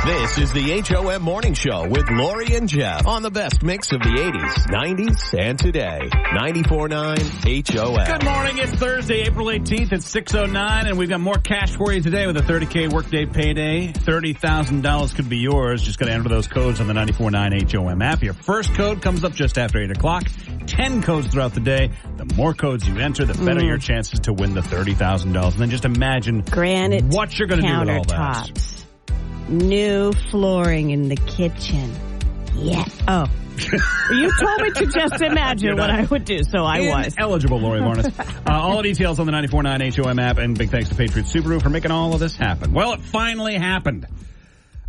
This is the HOM Morning Show with Lori and Jeff on the best mix of the 80s, 90s, and today. 94.9 HOM. Good morning. It's Thursday, April 18th. It's 6:09, and we've got more cash for you today with a $30K workday payday. $30,000 could be yours. Just got to enter those codes on the 94.9 HOM app. Your first code comes up just after 8 o'clock. 10 codes throughout the day. The more codes you enter, the better your chances to win the $30,000. And then just imagine granite what you're going to do with all that. New flooring in the kitchen. Yeah. Oh. You told me to just imagine what I would do, so I was. Eligible, Lori Varnas. All the details on the 94.9 HOM app, and big thanks to Patriot Subaru for making all of this happen. Well, it finally happened.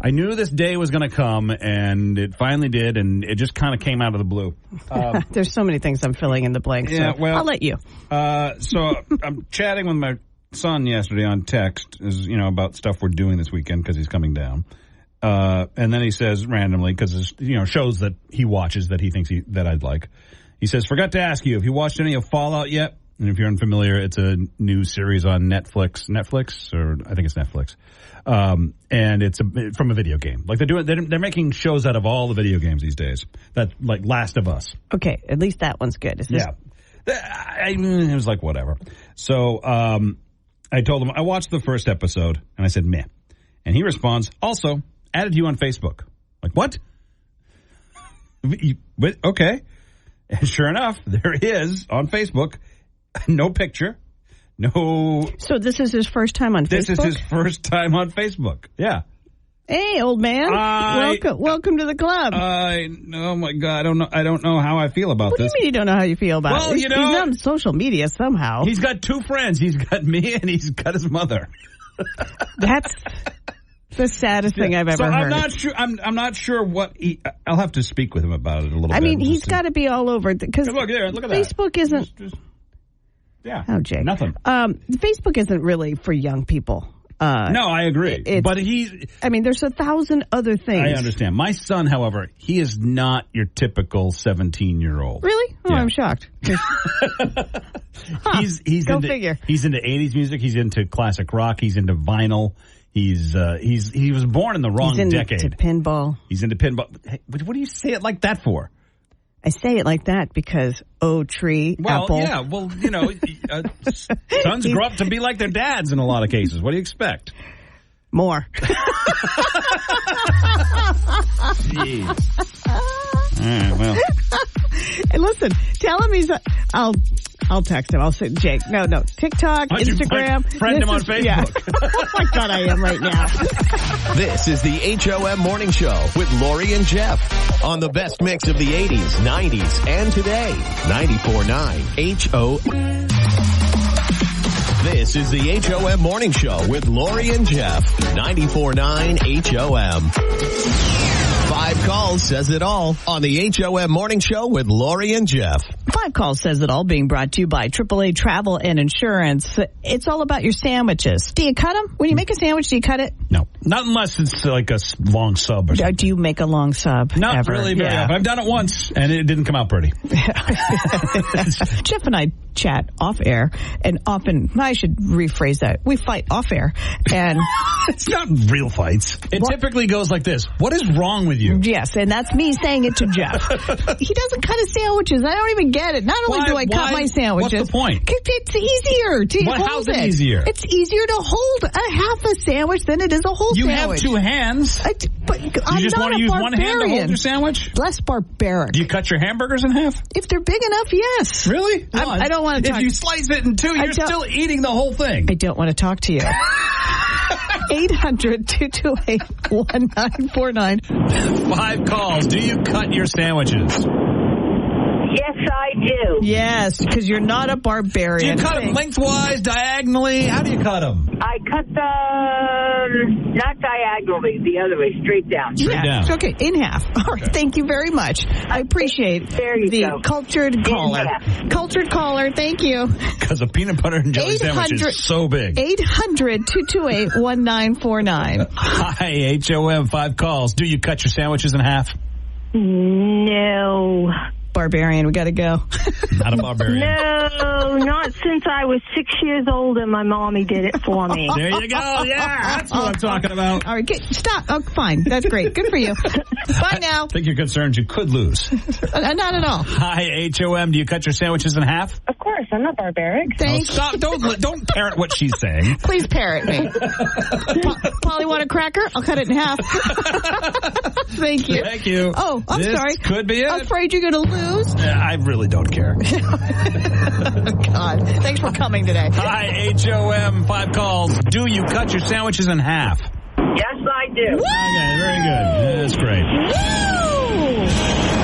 I knew this day was going to come, and it finally did, and it just kind of came out of the blue. There's so many things I'm filling in the blanks, so I'll let you. So I'm chatting with my son yesterday on text, about stuff we're doing this weekend because he's coming down. And then he says randomly, because shows that he watches that he thinks that I'd like. He says, forgot to ask you, have you watched any of Fallout yet? And if you're unfamiliar, it's a new series on Netflix, or I think it's Netflix. And it's from a video game. Like they're making shows out of all the video games these days. That like Last of Us. Okay, at least that one's good. Yeah. It was like whatever. So, I told him I watched the first episode and I said, meh. And he responds, also added you on Facebook. Like, what? Okay. And sure enough, there he is on Facebook. No picture. No. So this is his first time on Facebook? This is his first time on Facebook. Yeah. Hey, old man. Welcome to the club. Oh my God. I don't know how I feel about this. What do you mean you don't know how you feel about it? He's on social media somehow. He's got two friends. He's got me and he's got his mother. That's the saddest thing I've ever heard. I'm not sure. I'm not sure what I'll have to speak with him about it a little bit. I mean, he's got to be all over because look at that. Facebook isn't. Yeah. Oh, Jake. Nothing. Facebook isn't really for young people. No, I agree. But there's 1,000 other things. I understand. My son, however, he is not your typical 17-year-old. Really? Oh, yeah. I'm shocked. Go figure. He's into 80s music. He's into classic rock. He's into vinyl. He was born in the wrong decade. He's into pinball. He's into pinball. Hey, what do you say it like that for? I say it like that because apple. Yeah, well, sons grow up to be like their dads in a lot of cases. What do you expect? More. Jeez. All right, well. And listen, tell him I'll text him. I'll say, Jake, no, TikTok, Instagram. Friend him on Facebook. Yeah. Oh my God, I am right now. This is the HOM Morning Show with Lori and Jeff on the best mix of the 80s, 90s, and today. 94.9 HOM. This is the HOM Morning Show with Lori and Jeff. 94.9 HOM. 5 calls says it all on the HOM Morning Show with Lori and Jeff. 5 calls says it all, being brought to you by AAA Travel and Insurance. It's all about your sandwiches. Do you cut them? When you make a sandwich, do you cut it? No. Not unless it's like a long sub or something. Do you make a long sub? Not ever? Really very often. I've done it once, and it didn't come out pretty. Jeff and I chat off air, and often, I should rephrase that, we fight off air. And it's not real fights. It typically goes like this. What is wrong with you? Yes, and that's me saying it to Jeff. He doesn't cut his sandwiches. I don't even get it. Not only do I cut my sandwiches. What's the point? It's easier to hold how's it. Easier? It's easier to hold a half a sandwich than it is a whole you sandwich. You have 2 hands. But you just want to use one hand to hold your sandwich? Less barbaric. Do you cut your hamburgers in half? If they're big enough, yes. Really? I don't want to talk. If you slice it in 2, you're still eating the whole thing. I don't want to talk to you. 800-228-1949. 5 calls. Do you cut your sandwiches? Yes, I do. Yes, because you're not a barbarian. Do you cut them lengthwise, diagonally? How do you cut them? I cut them not diagonally, the other way, straight down. Straight down. Okay, in half. All right, thank you very much. I appreciate the cultured caller. Cultured caller, thank you. Because a peanut butter and jelly sandwich is so big. 800-228-1949. Hi, HOM, 5 calls. Do you cut your sandwiches in half? No. Barbarian, we got to go. Not a barbarian. No, not since I was 6 years old and my mommy did it for me. There you go. Yeah, that's what I'm talking about. All right, stop. Oh, fine. That's great. Good for you. Bye now. I think you're concerned you could lose. Not at all. Hi, HOM. Do you cut your sandwiches in half? Of course, I'm not barbaric. Thanks. Stop. Don't parrot what she's saying. Please parrot me. Polly, want a cracker? I'll cut it in half. Thank you. Thank you. Oh, I'm this sorry. Could be it. I'm afraid you're going to lose. I really don't care. God, thanks for coming today. Hi, HOM. 5 calls. Do you cut your sandwiches in half? Yes, I do. Woo! Okay, very good. That's great. Woo!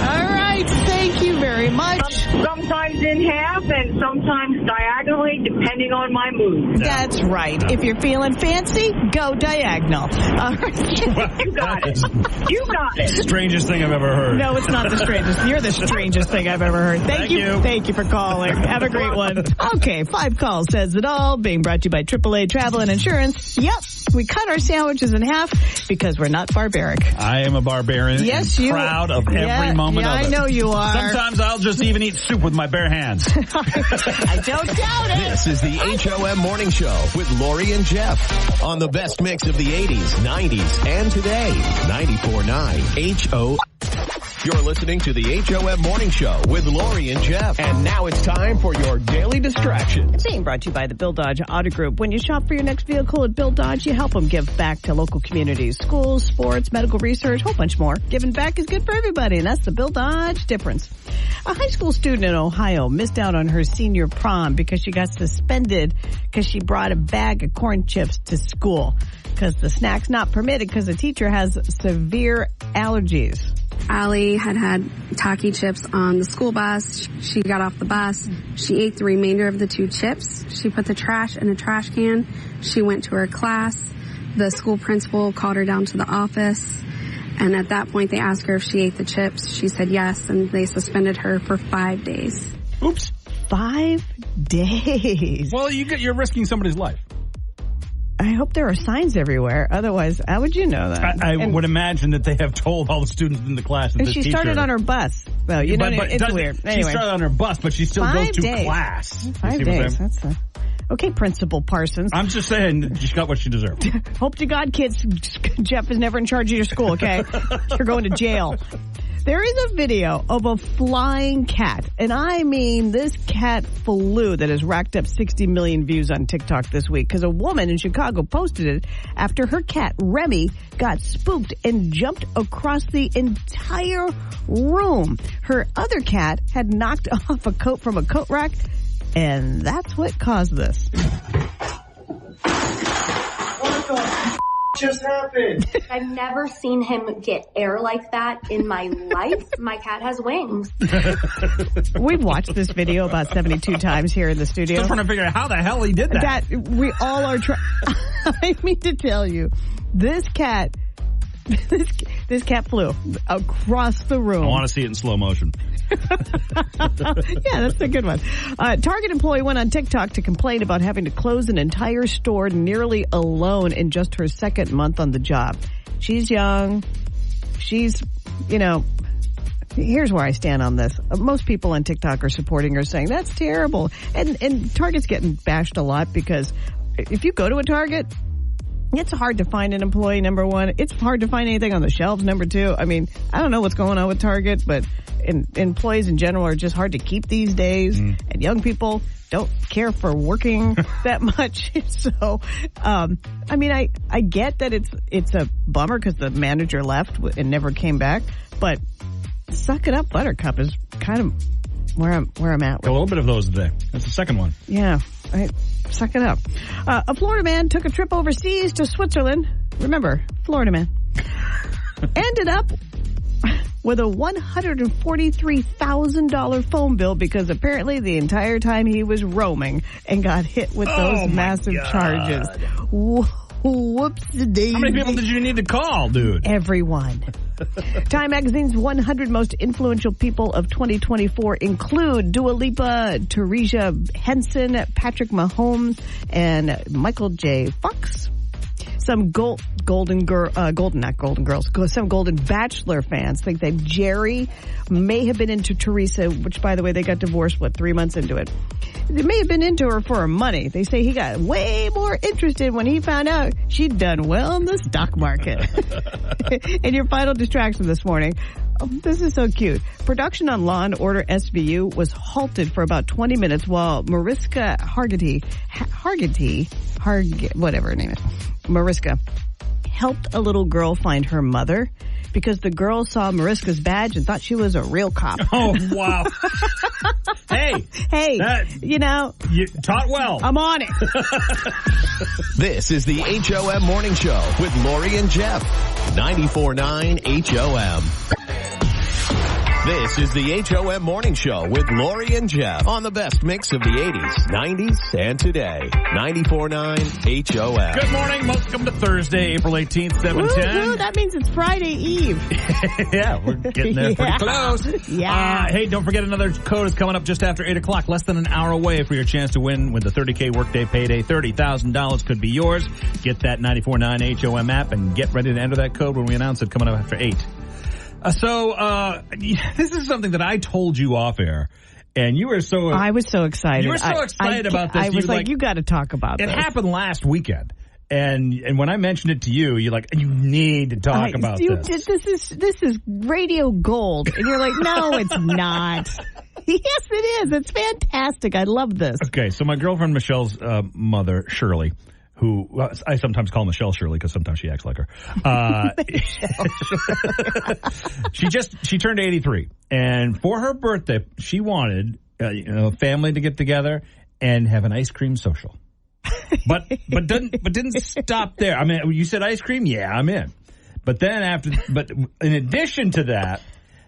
All right, thank you very much. Sometimes in half and sometimes diagonally, depending on my mood. That's right. If you're feeling fancy, go diagonal. All right. You got it. You got it. Strangest thing I've ever heard. No, it's not the strangest. You're the strangest thing I've ever heard. Thank you. Thank you for calling. Have a great one. Okay, 5 calls says it all. Being brought to you by AAA Travel and Insurance. Yep, we cut our sandwiches in half because we're not barbaric. I am a barbarian. Yes, you proud of every moment of it. I know you are. Sometimes I'll just even eat soup with my bare hands. I don't doubt it. This is the HOM Morning Show with Lori and Jeff on the best mix of the 80s, 90s, and today. 94.9 HOM. You're listening to the HOM Morning Show with Lori and Jeff. And now it's time for your daily distraction. Being brought to you by the Bill Dodge Auto Group. When you shop for your next vehicle at Bill Dodge, you help them give back to local communities, schools, sports, medical research, a whole bunch more. Giving back is good for everybody, and that's the Bill Dodge difference. A high school student in Ohio missed out on her senior prom because she got suspended because she brought a bag of corn chips to school because the snack's not permitted because the teacher has severe allergies. Allie had Taki chips on the school bus. She got off the bus. She ate the remainder of the 2 chips. She put the trash in a trash can. She went to her class. The school principal called her down to the office. And at that point, they asked her if she ate the chips. She said yes, and they suspended her for 5 days. Oops. 5 days. Well, you're risking somebody's life. I hope there are signs everywhere. Otherwise, how would you know that? I would imagine that they have told all the students in the class. And she started on her bus. Well, you know, it's weird. Anyway. She started on her bus, but she still goes to class. 5 days. That's okay, Principal Parsons. I'm just saying, she got what she deserved. Hope to God, kids, Jeff is never in charge of your school, okay? You're going to jail. There is a video of a flying cat, and I mean this cat flew that has racked up 60 million views on TikTok this week because a woman in Chicago posted it after her cat, Remy, got spooked and jumped across the entire room. Her other cat had knocked off a coat from a coat rack, and that's what caused this. Just happened. I've never seen him get air like that in my life. My cat has wings. We've watched this video about 72 times here in the studio. Still trying to figure out how the hell he did that. We all are trying. I mean to tell you, this cat flew across the room. I want to see it in slow motion. Yeah, that's a good one. Target employee went on TikTok to complain about having to close an entire store nearly alone in just her 2nd month on the job. She's young. She's, here's where I stand on this. Most people on TikTok are supporting her, saying that's terrible. And Target's getting bashed a lot because if you go to a Target, it's hard to find an employee, number one. It's hard to find anything on the shelves, number two. I mean, I don't know what's going on with Target, but employees in general are just hard to keep these days. And young people don't care for working that much. So, I mean, I get that it's a bummer because the manager left and never came back, but suck it up, Buttercup is kind of where I'm at. A little bit of those today. That's the second one. Yeah. Suck it up. A Florida man took a trip overseas to Switzerland. Remember, Florida man. Ended up with a $143,000 phone bill because apparently the entire time he was roaming and got hit with those massive charges. Whoops-a-daisy. How many people did you need to call, dude? Everyone. Time Magazine's 100 most influential people of 2024 include Dua Lipa, Teresa Henson, Patrick Mahomes, and Michael J. Fox. Some Golden Bachelor fans think that Jerry may have been into Teresa, which, by the way, they got divorced, 3 months into it. They may have been into her for her money. They say he got way more interested when he found out she'd done well in the stock market. And your final distraction this morning. Oh, this is so cute. Production on Law & Order SVU was halted for about 20 minutes while Mariska Hargitay, whatever her name is, Mariska, helped a little girl find her mother because the girl saw Mariska's badge and thought she was a real cop. Oh, wow. Hey, you taught well. I'm on it. This is the HOM Morning Show with Lori and Jeff. 94.9 HOM. This is the HOM Morning Show with Lori and Jeff on the best mix of the 80s, 90s, and today. 94.9 HOM. Good morning. Welcome to Thursday, April 18th, 7:10. That means it's Friday Eve. Yeah, we're getting there pretty close. Yeah. Hey, don't forget another code is coming up just after 8 o'clock, less than an hour away for your chance to win with the 30K Workday Payday. $30,000 could be yours. Get that 94.9 HOM app and get ready to enter that code when we announce it coming up after 8. This is something that I told you off air, and you were so... I was so excited. You were so excited about this. I was like, you got to talk about this. It happened last weekend, and when I mentioned it to you, you're like, you need to talk about this. This is radio gold. And you're like, no, it's not. Yes, it is. It's fantastic. I love this. Okay, so my girlfriend Michelle's mother, Shirley, who I sometimes call Michelle Shirley because sometimes she acts like her. She turned 83, and for her birthday, she wanted a family to get together and have an ice cream social. But didn't stop there. I mean, you said ice cream, yeah, I'm in. But in addition to that,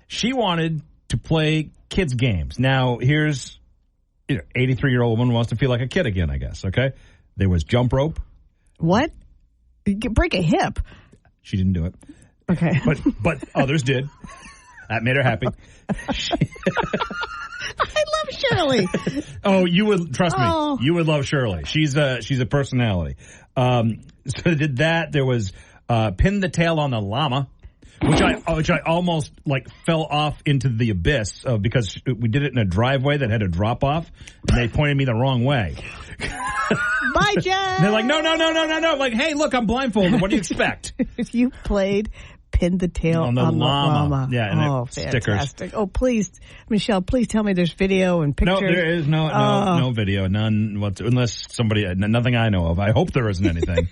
she wanted to play kids games. Now here's 83-year-old woman wants to feel like a kid again, I guess. Okay. There was jump rope. What? Break a hip. She didn't do it. Okay. But others did. That made her happy. I love Shirley. Oh, you would trust me. You would love Shirley. She's a personality. So they did that. There was pin the tail on the llama, which I almost fell off into the abyss because we did it in a driveway that had a drop off, and they pointed me the wrong way. Bye, Jeff. They're like, no. I'm like, hey, look, I'm blindfolded. What do you expect? You played pin the tail on the llama. Yeah, and fantastic. Stickers. Oh, please, Michelle, please tell me there's video and pictures. No, there is no video, none unless nothing I know of. I hope there isn't anything.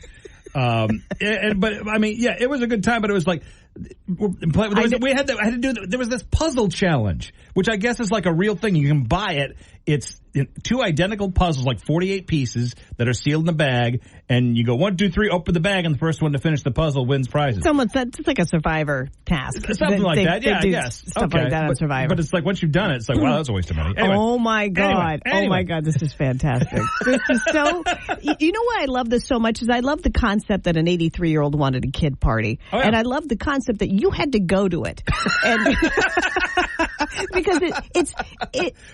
But I mean, yeah, it was a good time, but it was like, there was this puzzle challenge, which I guess is like a real thing. You can buy it. It's 2 identical puzzles, like 48 pieces that are sealed in a bag, and you go 1, 2, 3, open the bag, and the first one to finish the puzzle wins prizes. It's like a Survivor task. Something like that, yeah, I guess. Stuff like that on Survivor. But it's like once you've done it, it's like, wow, that's a waste of money. Anyway. Oh my God. Anyway. Oh my God, this is fantastic. This is so, you know why I love this so much is I love the concept that an 83-year-old wanted a kid party. Oh, yeah. And I love the concept that you had to go to it. And because it's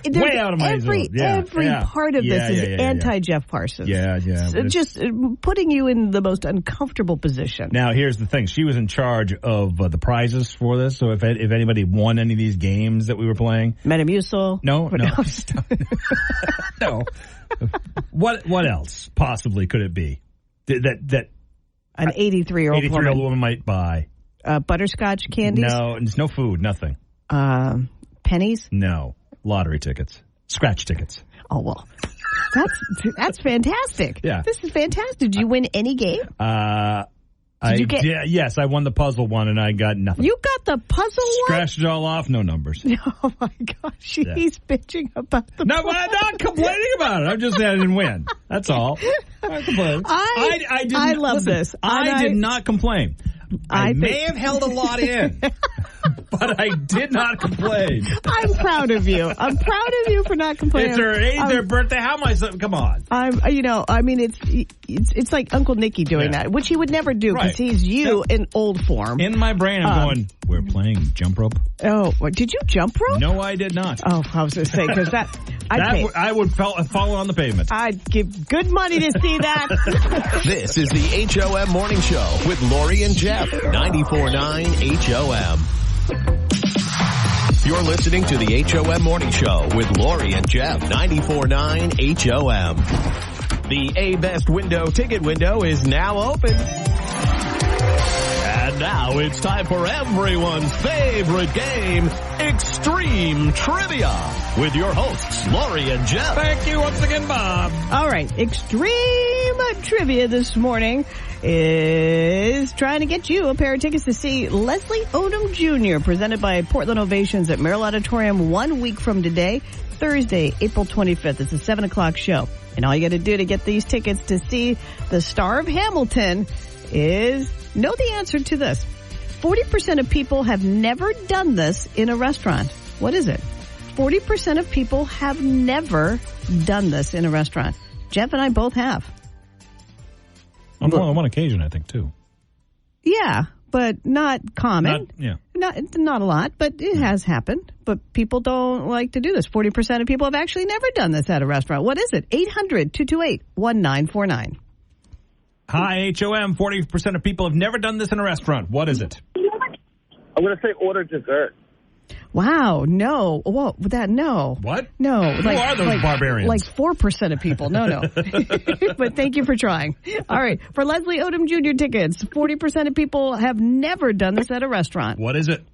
way out of my zone. Every part of this is anti-Jeff Parsons. Yeah. Just putting you in the most uncomfortable position. Now, here's the thing. She was in charge of the prizes for this. So if anybody won any of these games that we were playing. Metamucil. No. No. What else possibly could it be that an 83-year-old woman might buy? Butterscotch candies? No, it's no food, nothing. Pennies? No. Lottery tickets. Scratch tickets. Oh, well, that's fantastic. Yeah. This is fantastic. Did you win any game? Yes, I won the puzzle one, and I got nothing. You got the puzzle one? Scratched it all off, no numbers. Oh, my gosh. He's bitching about the puzzle. I'm not complaining about it. I'm just saying I didn't win. That's all. I'm complaining. I love this. I did not complain. I may have held a lot in, but I did not complain. I'm proud of you. I'm proud of you for not complaining. It's her 80th birthday. How am I? Come on. It's like Uncle Nicky doing that, which he would never do because he's in old form. In my brain, I'm going, we're playing jump rope. Oh, did you jump rope? No, I did not. Oh, I was going to say, because that, I would follow on the pavement. I'd give good money to see that. This is the HOM Morning Show with Lori and Jeff. 94.9 HOM. You're listening to the HOM Morning Show with Lori and Jeff. 94.9 HOM. The A-Best window ticket window is now open. And now it's time for everyone's favorite game, Extreme Trivia, with your hosts, Lori and Jeff. Thank you once again, Bob. All right, Extreme Trivia this morning is trying to get you a pair of tickets to see Leslie Odom Jr., presented by Portland Ovations at Merrill Auditorium 1 week from today, Thursday, April 25th. It's a 7 o'clock show. And all you got to do to get these tickets to see the star of Hamilton is know the answer to this. 40% of people have never done this in a restaurant. What is it? 40% of people have never done this in a restaurant. Jeff and I both have. On one occasion, I think, too. Yeah, but not common. Not a lot, but it has happened. But people don't like to do this. 40% of people have actually never done this at a restaurant. What is it? 800-228-1949. Hi, HOM. 40% of people have never done this in a restaurant. What is it? I'm going to say order dessert. Wow, no. Whoa, no. What? No. Who are those barbarians? Like 4% of people. No. But thank you for trying. All right. For Leslie Odom Jr. tickets, 40% of people have never done this at a restaurant. What is it?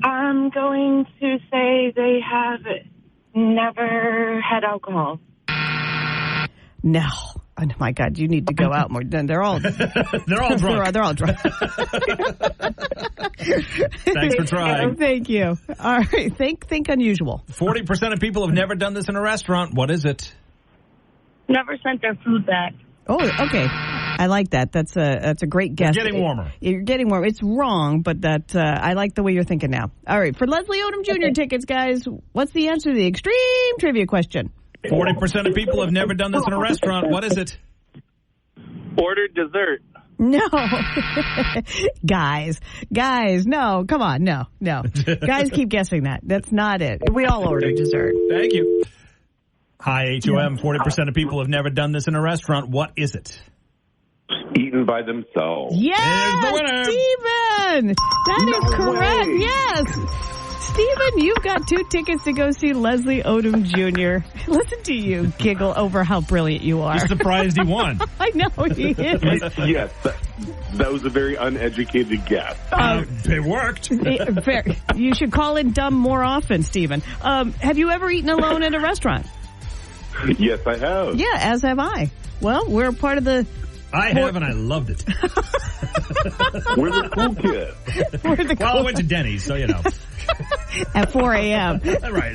I'm going to say they have never had alcohol. No. Oh, my God, you need to go out more. They're all drunk. They're all drunk. Thanks for trying. Thank you. All right. Think unusual. 40% of people have never done this in a restaurant. What is it? Never sent their food back. Oh, okay. I like that. That's a great guess. You're getting warmer. You're getting warmer. It's wrong, but I like the way you're thinking now. All right. For Leslie Odom Jr. tickets, guys, what's the answer to the extreme trivia question? 40% of people have never done this in a restaurant. What is it? Order dessert. No. Guys, no. Come on, no. Guys keep guessing that. That's not it. We all order dessert. Thank you. Hi, HOM. 40% of people have never done this in a restaurant. What is it? Eaten by themselves. Yes, there's the winner. Stephen. That is correct. Way. Yes. Stephen, you've got 2 tickets to go see Leslie Odom Jr. Listen to you giggle over how brilliant you are. He's surprised he won. I know he is. Yes, that was a very uneducated guess. It worked. Fair. You should call in dumb more often, Stephen. Have you ever eaten alone at a restaurant? Yes, I have. Yeah, as have I. Well, we're a part of the... I have, and I loved it. We're the cool kids. I went to Denny's, so you know. At 4 a.m. Right.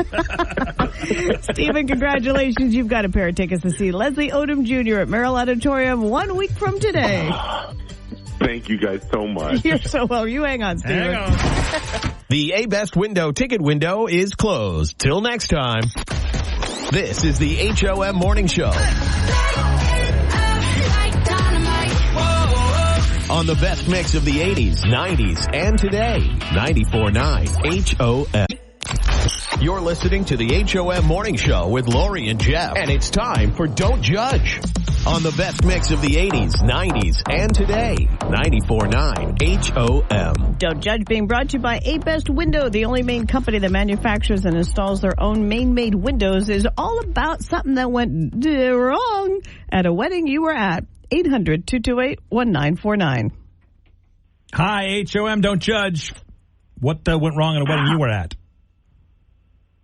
Stephen, congratulations. You've got a pair of tickets to see Leslie Odom Jr. at Merrill Auditorium 1 week from today. Thank you guys so much. You're so well. You hang on, Stephen. Hang on. The A-Best window ticket window is closed. Till next time, this is the HOM Morning Show. On the best mix of the 80s, 90s, and today. 94.9 HOM. You're listening to the HOM Morning Show with Lori and Jeff. And it's time for Don't Judge. On the best mix of the 80s, 90s, and today. 94.9 HOM. Don't Judge being brought to you by A-Best Window, the only main company that manufactures and installs their own Maine-made windows, is all about something that went wrong at a wedding you were at. 800-228-1949. Hi, HOM. Don't judge. What went wrong at a wedding you were at?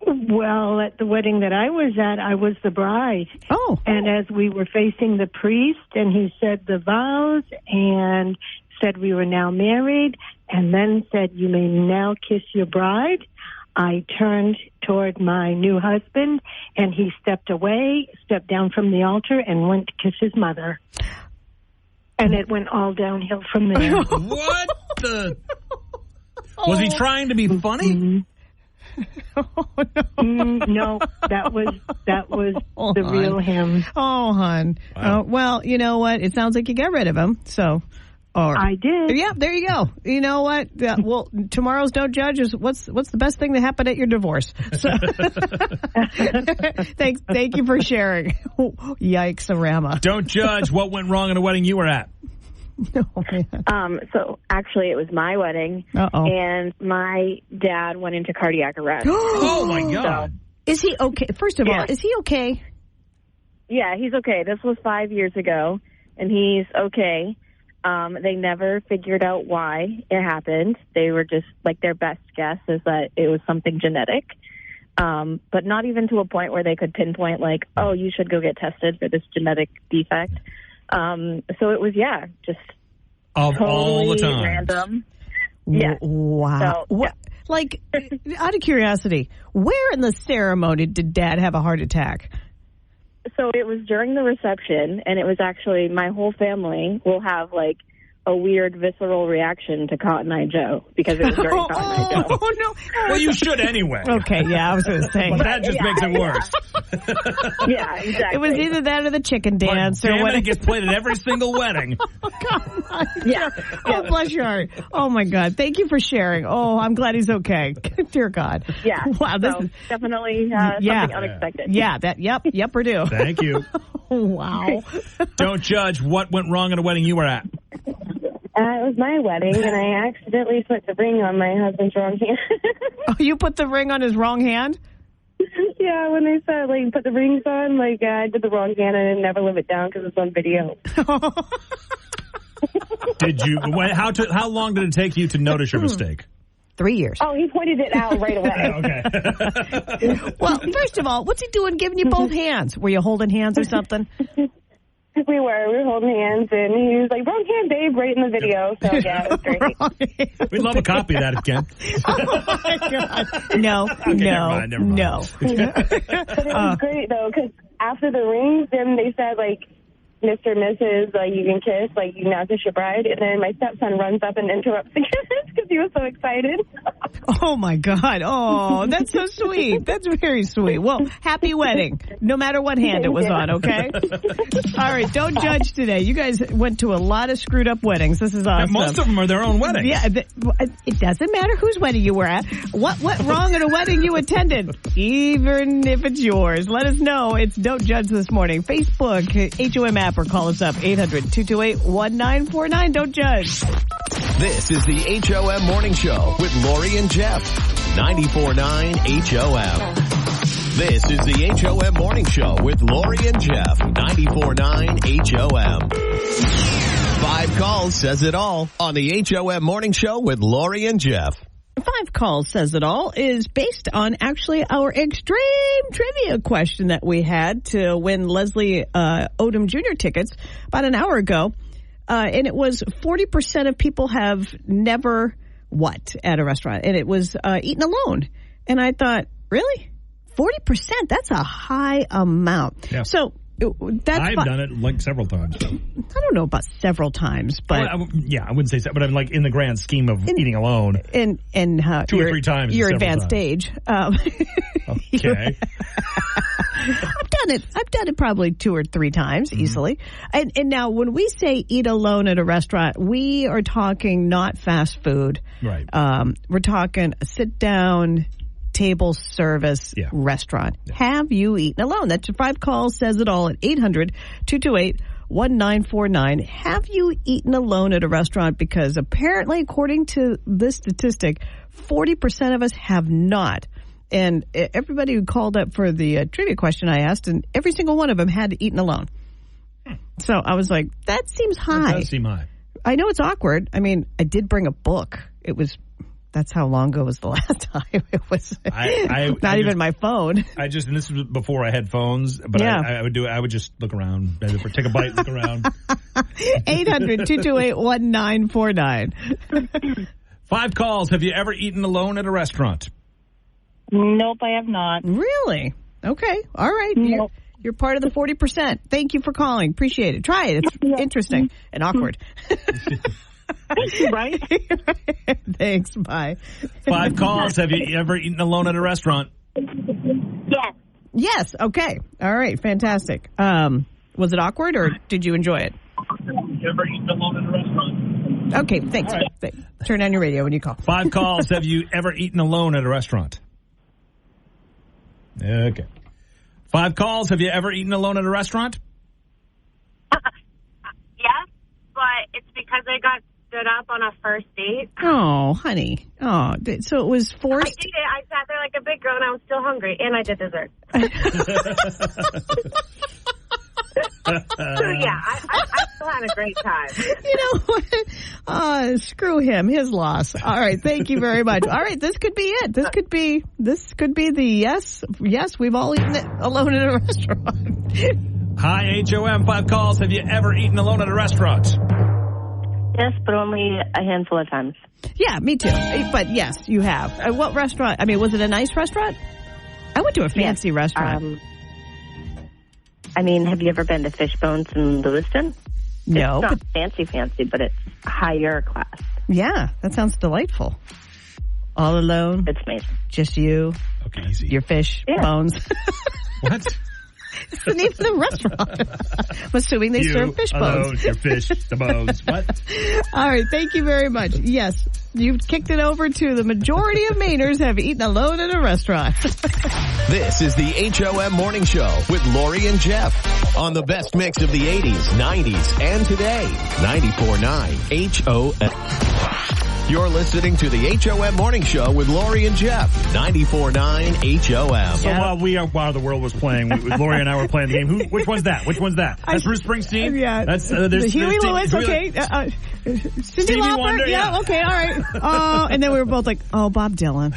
Well, at the wedding that I was at, I was the bride. Oh. And as we were facing the priest, and he said the vows and said we were now married, and then said, you may now kiss your bride, I turned toward my new husband, and he stepped away, stepped down from the altar, and went to kiss his mother. And it went all downhill from there. What the? Was he trying to be funny? No, that was the real him. Oh, hon. Wow. Well, you know what? It sounds like you got rid of him. So, All right. I did. Yeah, there you go. You know what? Well, tomorrow's Don't Judge is what's the best thing that happened at your divorce. So, thank you for sharing. Yikes-a-rama. Don't judge what went wrong at a wedding you were at. Oh, man. So actually it was my wedding, and my dad went into cardiac arrest. Oh, my God. So, is he okay? First of all, is he okay? Yeah, he's okay. This was 5 years ago, and he's okay. They never figured out why it happened. They were just, like, their best guess is that it was something genetic, but not even to a point where they could pinpoint, like, oh, you should go get tested for this genetic defect. So it was, just of totally all the time. Random. Yeah. Wow. So, Like, out of curiosity, where in the ceremony did Dad have a heart attack? So it was during the reception, and it was actually my whole family will have, like, a weird visceral reaction to Cotton Eye Joe because it was during Cotton Eye Joe. Oh, no. Well, you should anyway. Okay, yeah, I was going to say. But that just makes it worse. Yeah, exactly. It was either that or the chicken dance or what. It gets played at every single wedding. Oh, God. Yeah. Oh, bless your heart. Oh, my God. Thank you for sharing. Oh, I'm glad he's okay. Dear God. Yeah. Wow. This is definitely something unexpected. Yeah. Yep, or do. Thank you. Wow. Don't judge what went wrong at a wedding you were at. It was my wedding, and I accidentally put the ring on my husband's wrong hand. Oh, you put the ring on his wrong hand? Yeah, when they said, like, put the rings on, like, I did the wrong hand and I never live it down because it's on video. Did you? How long did it take you to notice your mistake? 3 years. Oh, he pointed it out right away. Okay. Well, first of all, what's he doing giving you both hands? Were you holding hands or something? We were holding hands, and he was like, wrong hand, babe, right in the video. So, yeah, it was great. We'd love a copy of that again. Oh, my God. No. Never mind. But it was great, though, because after the rings, then they said, like, Mr. and Mrs., like, you can kiss, like, you can now kiss your bride. And then my stepson runs up and interrupts the kiss because he was so excited. Oh, my God. Oh, that's so sweet. That's very sweet. Well, happy wedding, no matter what hand it was on, okay? All right, don't judge today. You guys went to a lot of screwed up weddings. This is awesome. And most of them are their own weddings. Yeah, it doesn't matter whose wedding you were at. What went wrong at a wedding you attended, even if it's yours. Let us know. It's Don't Judge this morning. Facebook, HOM app, or call us up, 800-228-1949. Don't judge. This is the HOM Morning Show with Lori and Jeff. 94.9 HOM. This is the HOM Morning Show with Lori and Jeff. 94.9 HOM. 5 calls says it all on the HOM Morning Show with Lori and Jeff. 5 calls says it all is based on actually our extreme trivia question that we had to win Leslie Odom Jr. tickets about an hour ago. And it was 40% of people have never at a restaurant. And it was eaten alone. And I thought, really? 40%? That's a high amount. Yeah. So I've done it like several times. So. I don't know about several times, but I wouldn't say so, but I'm like in the grand scheme of eating alone. And 2 or 3 times. Your advanced age. Okay. I've done it probably 2 or 3 times easily. And now when we say eat alone at a restaurant, we are talking not fast food. Right. We're talking a sit down table service restaurant. Yeah. Have you eaten alone? That's your 5 calls says it all at 800-228-1949. Have you eaten alone at a restaurant? Because apparently, according to this statistic, 40% of us have not. And everybody who called up for the trivia question I asked, and every single one of them had eaten alone. So I was like, that seems high. That does seem high. I know it's awkward. I mean, I did bring a book. That's how long ago was the last time. It was not even my phone. And this was before I had phones, but I would just look around, take a bite, look around. 800-228-1949. 5 calls. Have you ever eaten alone at a restaurant? Nope, I have not. Really? Okay. All right. Nope. You're part of the 40%. Thank you for calling. Appreciate it. Try it. It's interesting and awkward. Right? Thanks. Bye. 5 calls. Have you ever eaten alone at a restaurant? Yes. Yes. Okay. All right. Fantastic. Was it awkward or did you enjoy it? Have you ever eaten alone at a restaurant? Okay, thanks. Right. Turn on your radio when you call. 5 calls. Have you ever eaten alone at a restaurant? Okay. 5 calls. Have you ever eaten alone at a restaurant? Yes, but it's because I got stood up on a first date. Oh, honey. Oh, so it was forced? I did it. I sat there like a big girl, and I was still hungry, and I did dessert. So, yeah, I still had a great time. You know what? Screw him. His loss. All right. Thank you very much. All right. This could be it. This could be the yes. Yes, we've all eaten it alone in a restaurant. Hi, HOM. 5 calls. Have you ever eaten alone at a restaurant? Yes, but only a handful of times. Yeah, me too. But yes, you have. What restaurant? I mean, was it a nice restaurant? I went to a fancy restaurant. Have you ever been to Fishbones in Lewiston? No. It's not fancy, but it's higher class. Yeah, that sounds delightful. All alone. It's amazing. Just you. Okay, easy. Your fish bones. What? It's the name of the restaurant. I'm assuming they serve fish bones. Your fish, the bones. What? All right, thank you very much. Yes, you've kicked it over to the majority of Mainers have eaten alone at a restaurant. This is the HOM Morning Show with Lori and Jeff on the best mix of the 80s, 90s, and today. 94.9 HOM. You're listening to the HOM Morning Show with Lori and Jeff. 94.9 HOM. So while the world was playing, Lori and I were playing the game. Which one's that? That's Bruce Springsteen? Yeah. That's Huey Lewis, okay. Stevie Lauper? Wonder, yeah. Okay, all right. Oh, and then we were both like, oh, Bob Dylan.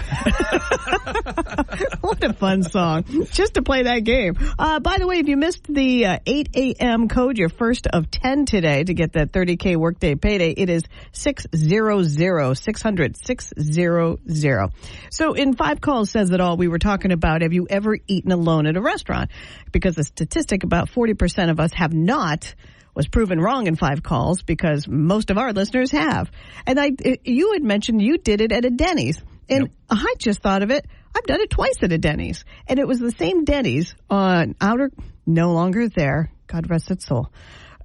What a fun song. Just to play that game. By the way, if you missed the 8 a.m. code, your first of 10 today to get that 30K workday payday, it is 600-600-600. So in 5 calls says it all, we were talking about, have you ever eaten alone at a restaurant? Because the statistic about 40% of us have not was proven wrong in 5 calls because most of our listeners have. And you had mentioned you did it at a Denny's. And yep. I just thought of it. I've done it twice at a Denny's. And it was the same Denny's on no longer there, God rest its soul,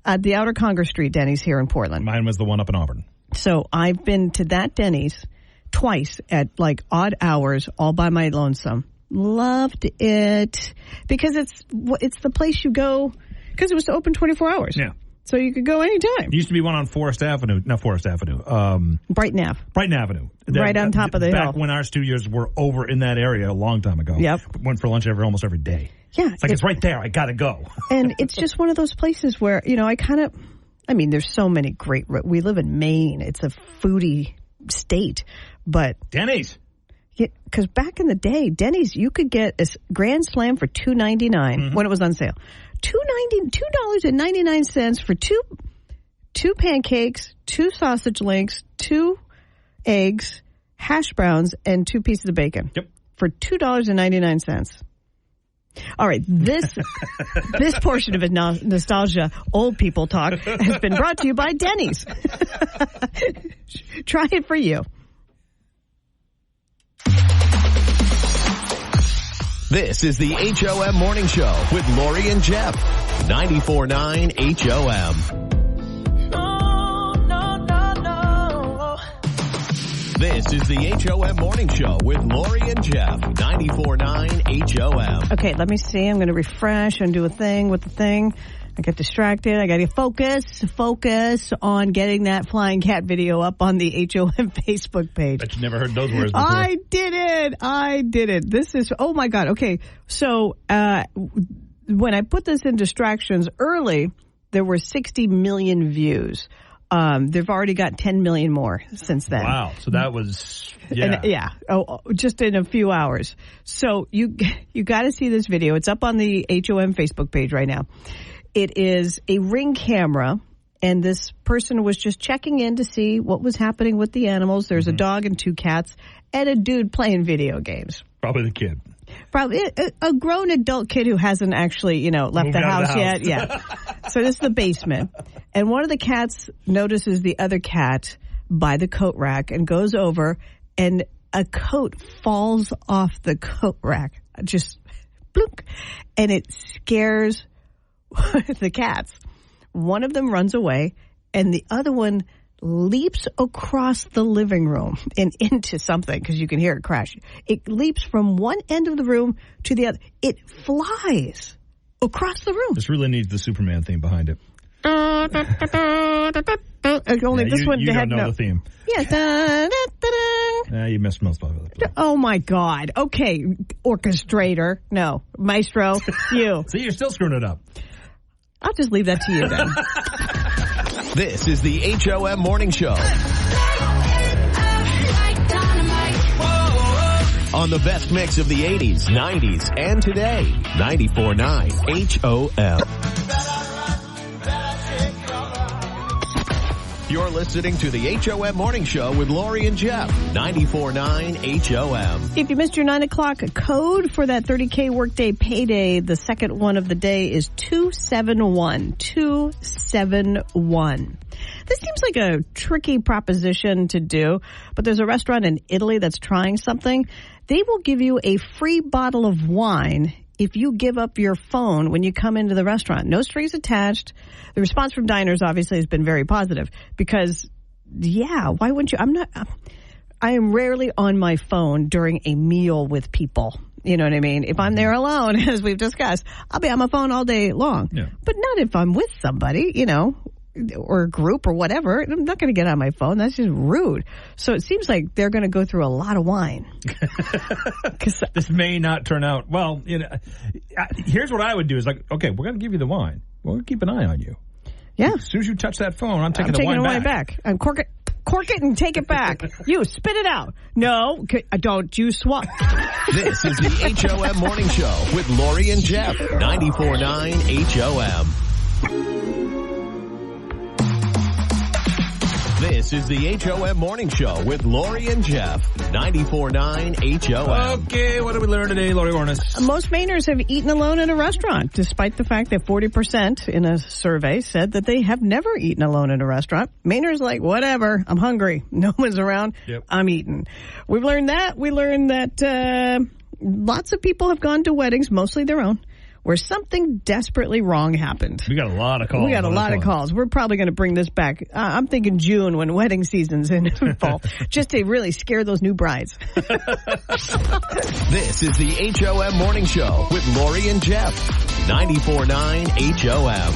at the Outer Congress Street Denny's here in Portland. Mine was the one up in Auburn. So I've been to that Denny's twice at like odd hours all by my lonesome. Loved it because it's the place you go because it was open 24 hours. Yeah. So you could go anytime. There used to be one on Brighton Avenue. Brighton Avenue. Right on top of the hill. Back when our studios were over in that area a long time ago. Yep. Went for lunch almost every day. Yeah. It's right there. I got to go. And it's just one of those places where, there's so many great, we live in Maine. It's a foodie state, but. Denny's. Because back in the day, Denny's, you could get a Grand Slam for $2.99 when it was on sale. $2.99 for two pancakes, 2 sausage links, 2 eggs, hash browns, and 2 pieces of bacon. Yep. For $2.99. All right, this portion of nostalgia, old people talk, has been brought to you by Denny's. Try it for you. This is the HOM Morning Show with Lori and Jeff. 94.9 HOM. No. This is the HOM Morning Show with Lori and Jeff. 94.9 HOM. Okay, let me see. I'm going to refresh and do a thing with the thing. I got distracted. I got to focus on getting that flying cat video up on the HOM Facebook page. Bet you never heard those words before. I did it. This is, oh my God. Okay. So, when I put this in distractions early, there were 60 million views. They've already got 10 million more since then. Wow. So that was, yeah. Just in a few hours. So you got to see this video. It's up on the HOM Facebook page right now. It is a Ring camera, and this person was just checking in to see what was happening with the animals. There's a dog and 2 cats, and a dude playing video games. Probably the kid. Probably a grown adult kid who hasn't actually, left the house yet. Yeah. So this is the basement. And one of the cats notices the other cat by the coat rack and goes over, and a coat falls off the coat rack. Just bloop. And it scares the cats. One of them runs away, and the other one leaps across the living room and into something because you can hear it crash. It leaps from one end of the room to the other. It flies across the room. This really needs the Superman theme behind it. Only this one you had don't know the theme. Yeah. You missed most of it. Oh my God. Okay, orchestrator. No, maestro. You. See, you're still screwing it up. I'll just leave that to you then. This is the HOM Morning Show. On the best mix of the 80s, 90s, and today. 94.9 HOM. You're listening to the HOM Morning Show with Lori and Jeff. 94.9 HOM. If you missed your 9 o'clock code for that 30K workday payday, the second one of the day is 271. 271. This seems like a tricky proposition to do, but there's a restaurant in Italy that's trying something. They will give you a free bottle of wine if you give up your phone when you come into the restaurant. No strings attached. The response from diners obviously has been very positive because, yeah, why wouldn't you? I am rarely on my phone during a meal with people. You know what I mean? If I'm there alone, as we've discussed, I'll be on my phone all day long. Yeah. But not if I'm with somebody, you know, or a group or whatever. I'm not going to get on my phone. That's just rude. So it seems like they're going to go through a lot of wine. This may not turn out well. You know, here's what I would do: is like, okay, we're going to give you the wine. We're going to keep an eye on you. Yeah. As soon as you touch that phone, I'm taking the wine back. Cork it and take it back. You spit it out. No, don't you swap. This is the HOM Morning Show with Lori and Jeff. 94.9 HOM. This is the HOM Morning Show with Lori and Jeff. 94.9 HOM. Okay, what did we learn today, Lori Warnes? Most Mainers have eaten alone in a restaurant, despite the fact that 40% in a survey said that they have never eaten alone in a restaurant. Mainers like, whatever, I'm hungry. No one's around. Yep. I'm eating. We've learned that. We learned that lots of people have gone to weddings, mostly their own, where something desperately wrong happened. We got a lot of calls. We got a lot of calls. We're probably going to bring this back. I'm thinking June when wedding season's in fall, just to really scare those new brides. This is the HOM Morning Show with Lori and Jeff. 94.9 HOM.